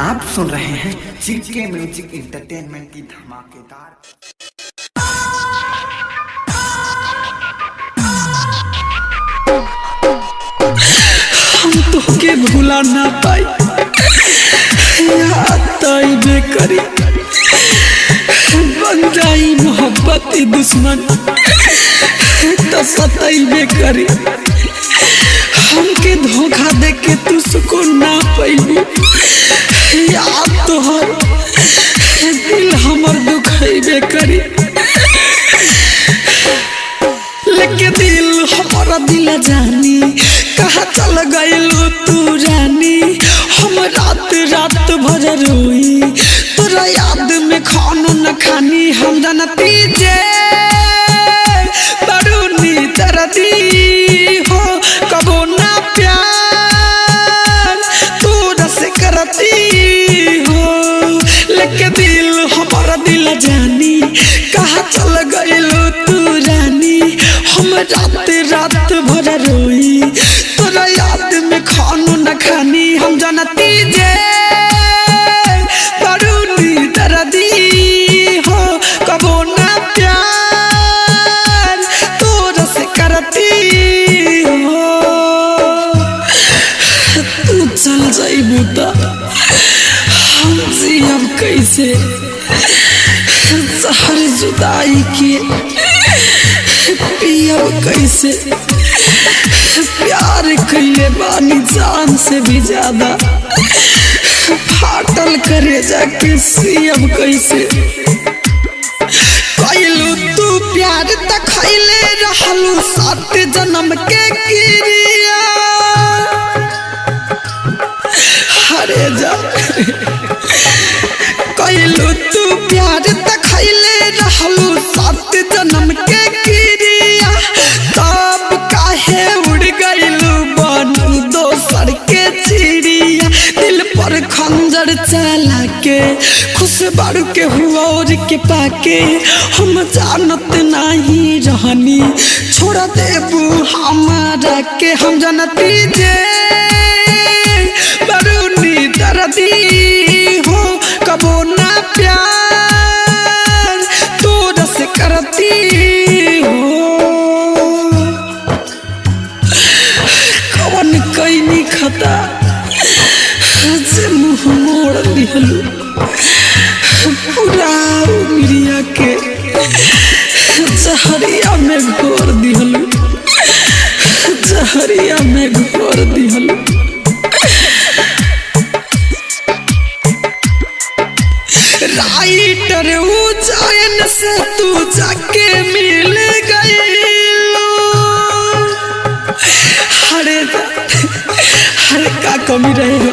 आप सुन रहे हैं जीके म्यूजिक इंटरटेनमेंट की धमाकेदार। हम तोके भुला ना पाई याद करी बन जाई मोहब्बत दुश्मन तो सताइबे करी। हमके धोखा दे के तू सुकून ना पैबी याद तोहर दिल हमर दुखैबे करी। लेके दिल हमारा दिल जानी कहाँ चल गइलू तू रानी। हम रात रात भर रोई तोरा याद में खानो न खानी। हम जानती जे बरूनी दर्दी हो कबो ना प्यार तोरा से करती हो। लेके दिल हमारा दिल जानी कहाँ चल गइलू तू रानी। हम रात रात भर रोई तोरा याद में खानो न खानी। हम जानती जे बरूनी दर्दी हो कबो ना प्यार तोरा से करती हो। तू चल जाइबू त हम जियब कैसे जहर जुदाई के पियब कैसे। प्यार कैले बानी जान से भी ज्यादा फाटल करे जाके सियब कैसे। कैलू तू प्यार त खैले रहलू 7 जन्म के क्रिया। हरे जा कैलू तू प्यार त खैले रहलू 7 जन्म के क्रिया। तब काहे उड़ गइलू बनू दोसर के चिड़िया। दिल पर खंजर चला के खुश बारू के हुआ और के पाके। हम जानत नहीं रहनी छोड़ देबू हमारा के। हम जानती जे बरूनी दर्दी हो कबो ना प्यार तोरा से करती हो। कवन कैनी खता से मुँह मोड़ दिहलू पूरा उमरिया के जहरिया में घोर दिहलू जहरिया में घोर दिहलू। राइटर उजायन से तू जाके मिल गइलू। हरे का कमी रहे हो।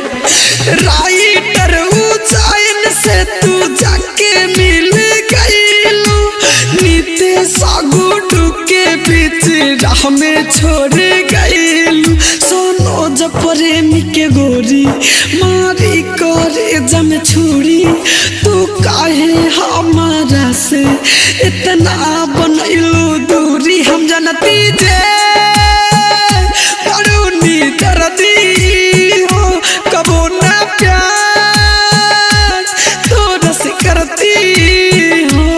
राइटर उजायन से तू जाके मिल गइलू। नीतीश गुड्डू के बीच राह में छोड़ गइलू। सोनोज प्रेमी के गोरी मारी करे जम छुरी। तू काहे हमारा से इतना बनैलू दूरी। हम जानती जे बरूनी दर्दी हो कबो ना प्यार तोरा से करती हो।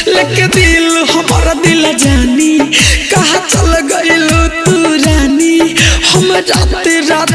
लेके दिल हमारा दिल जानी कहाँ चल गइलू तू रानी। हम रात रात